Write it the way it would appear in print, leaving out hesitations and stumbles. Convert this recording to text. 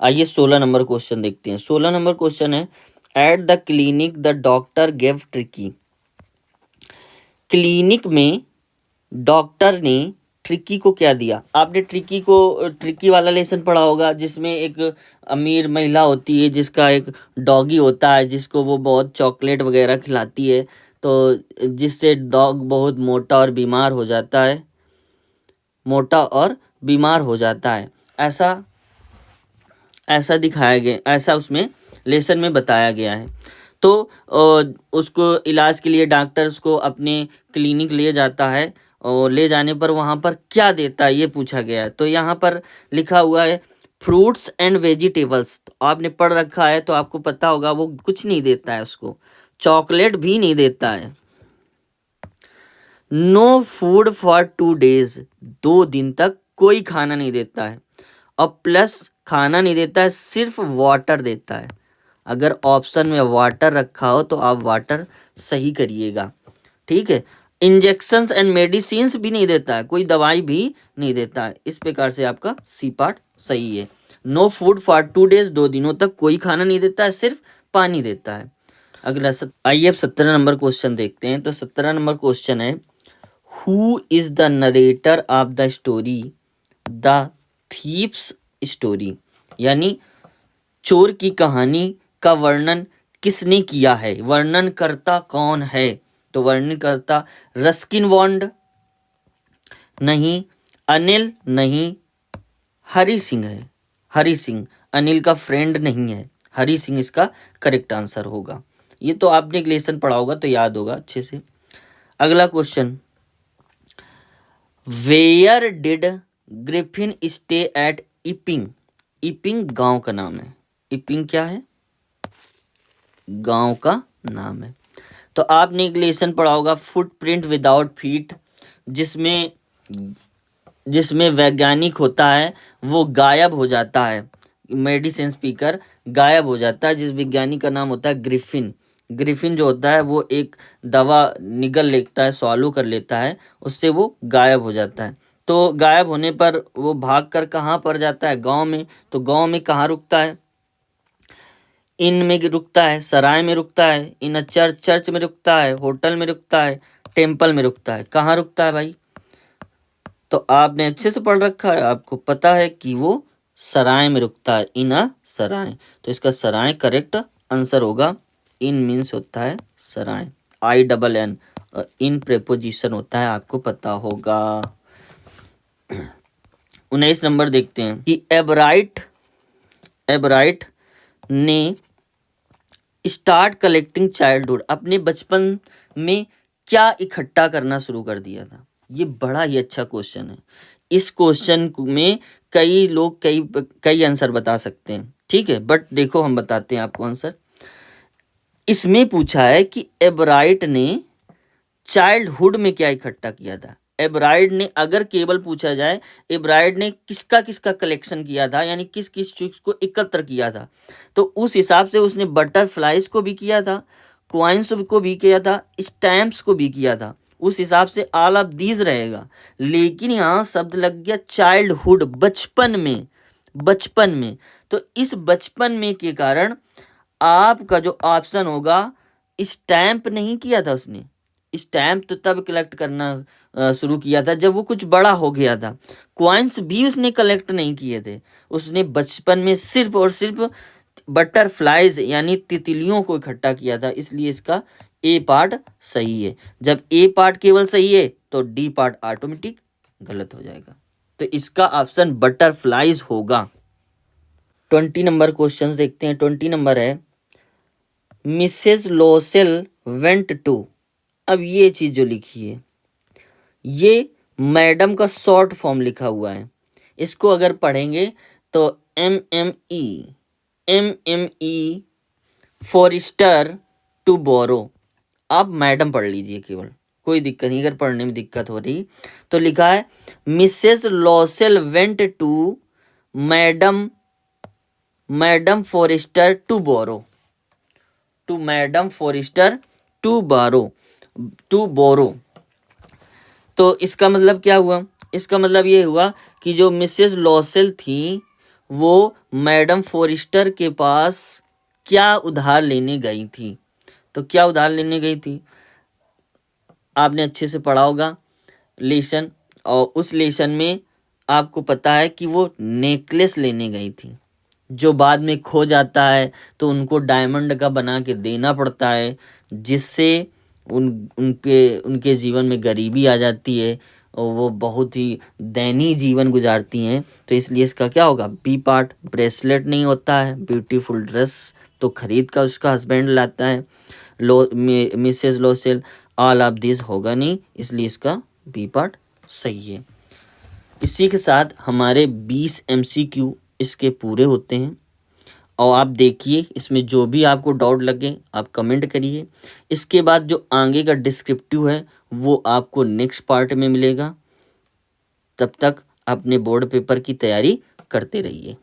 आइए 16 number question देखते हैं। 16 नंबर क्वेश्चन है, at the clinic the doctor gave tricky. Clinic में डॉक्टर ने ट्रिकी को क्या दिया? आपने ट्रिकी वाला लेसन पढ़ा होगा, जिसमें एक अमीर महिला होती है जिसका एक डॉगी होता है, जिसको वो बहुत चॉकलेट वगैरह खिलाती है, तो जिससे डॉग बहुत मोटा और बीमार हो जाता है, ऐसा दिखाया गया, ऐसा उसमें लेसन में बताया गया है। तो उसको इलाज के लिए डॉक्टर उसको अपने क्लिनिक ले जाता है, और ले जाने पर वहाँ पर क्या देता है ये पूछा गया है। तो यहाँ पर लिखा हुआ है फ्रूट्स एंड वेजिटेबल्स। तो आपने पढ़ रखा है तो आपको पता होगा वो कुछ नहीं देता है, उसको चॉकलेट भी नहीं देता है। नो फूड फॉर 2 days, 2 दिन तक कोई खाना नहीं देता है। और प्लस खाना नहीं देता है, सिर्फ वाटर देता है। अगर ऑप्शन में वाटर रखा हो तो आप वाटर सही करिएगा, ठीक है। इंजेक्शंस एंड मेडिसिन्स भी नहीं देता है, कोई दवाई भी नहीं देता है। इस प्रकार से आपका सी पार्ट सही है। नो फूड फॉर 2 days, 2 दिनों तक कोई खाना नहीं देता है, सिर्फ पानी देता है। अगला आइए अब 17 नंबर क्वेश्चन देखते हैं। तो 17 नंबर क्वेश्चन है, who is the narrator of the story the thieves story. यानी चोर की कहानी का वर्णन किसने किया है? वर्णनकर्ता कौन है? तो वर्णनकर्ता रस्किन बॉन्ड नहीं, अनिल नहीं, हरि सिंह है। हरि सिंह, अनिल का फ्रेंड नहीं है, हरि सिंह इसका करेक्ट आंसर होगा। ये तो आपने एक लेसन पढ़ा होगा तो याद होगा अच्छे से। अगला question, where did Griffin stay at Epping. Epping गांव का नाम है। इपिंग क्या है? गांव का नाम है। तो आपने एक लेसन पढ़ा होगा फुटप्रिंट विदाउट फीट, जिसमें वैज्ञानिक होता है वो गायब हो जाता है, मेडिसिन स्पीकर गायब हो जाता है, जिस वैज्ञानिक का नाम होता है ग्रिफिन। ग्रिफिन जो होता है वो एक दवा निगल लेता है, सॉलो कर लेता है, उससे वो गायब हो जाता है। तो गायब होने पर वो भागकर कहाँ पर जाता है? गांव में। तो गांव में कहाँ रुकता है? इन में रुकता है, सराय में रुकता है, इन चर्च में रुकता है, होटल में रुकता है, टेम्पल में रुकता है। कहाँ रुकता है भाई? तो आपने अच्छे से पढ़ रखा है, आपको पता है कि वो सराय में रुकता है, इन अ सराय। तो इसका सराय करेक्ट आंसर होगा। इन मीन्स होता है सराय, INN। इन प्रेपोजिशन होता है, आपको पता होगा। 19 नंबर देखते हैं कि एबराइट ने स्टार्ट कलेक्टिंग चाइल्डहुड, अपने बचपन में क्या इकट्ठा करना शुरू कर दिया था? ये बड़ा ही अच्छा क्वेश्चन है। इस क्वेश्चन में कई लोग कई आंसर बता सकते हैं, ठीक है, बट देखो हम बताते हैं आपको आंसर। इसमें पूछा है कि एबराइट ने चाइल्डहुड में क्या इकट्ठा किया था। एबराइट ने, अगर केवल पूछा जाए एबराइट ने किसका किसका कलेक्शन किया था, यानी किस किस चीज को एकत्र किया था, तो उस हिसाब से उसने बटरफ्लाइज को भी किया था, क्वाइंस को भी किया था, स्टैम्प्स को भी किया था। उस हिसाब से ऑल ऑफ दीज रहेगा। लेकिन यहाँ शब्द लग गया चाइल्डहुड, बचपन में। तो इस बचपन में के कारण आपका जो ऑप्शन होगा, स्टैम्प नहीं किया था उसने। स्टैम्प तो तब कलेक्ट करना शुरू किया था जब वो कुछ बड़ा हो गया था। कॉइन्स भी उसने कलेक्ट नहीं किए थे, उसने बचपन में सिर्फ और सिर्फ बटरफ्लाइज यानी तितलियों को इकट्ठा किया था। इसलिए इसका ए पार्ट सही है। जब ए पार्ट केवल सही है तो डी पार्ट ऑटोमेटिक गलत हो जाएगा। तो इसका ऑप्शन बटरफ्लाइज होगा। 20 नंबर क्वेश्चन देखते हैं। 20 नंबर है, मिसेस लोसेल वेंट टू। अब ये चीज जो लिखी है, ये मैडम का शॉर्ट फॉर्म लिखा हुआ है। इसको अगर पढ़ेंगे तो MME फॉरेस्टर टू बोरो। आप मैडम पढ़ लीजिए केवल, कोई दिक्कत नहीं। अगर पढ़ने में दिक्कत हो रही तो लिखा है Mrs Loisel went to madam Forestier to borrow. To madam Forestier to borrow. तो इसका मतलब क्या हुआ? इसका मतलब ये हुआ कि जो मिसेस लॉसेल थी वो मैडम फोरिस्टर के पास क्या उधार लेने गई थी? तो क्या उधार लेने गई थी? आपने अच्छे से पढ़ा होगा लेसन, और उस लेसन में आपको पता है कि वो नेकलेस लेने गई थी, जो बाद में खो जाता है तो उनको डायमंड का बना के देना पड़ता है, जिससे उनके जीवन में गरीबी आ जाती है और वो बहुत ही दयनीय जीवन गुजारती हैं। तो इसलिए इसका क्या होगा? B part. ब्रेसलेट नहीं होता है, ब्यूटीफुल ड्रेस तो खरीद कर उसका हस्बैंड लाता है। मिसेस लोसेल, ऑल ऑफ दिस होगा नहीं, इसलिए इसका बी पार्ट सही है। इसी के साथ हमारे 20 MCQ इसके पूरे होते हैं। और आप देखिए, इसमें जो भी आपको डाउट लगे आप कमेंट करिए। इसके बाद जो आगे का डिस्क्रिप्टिव है वो आपको नेक्स्ट पार्ट में मिलेगा। तब तक अपने बोर्ड पेपर की तैयारी करते रहिए।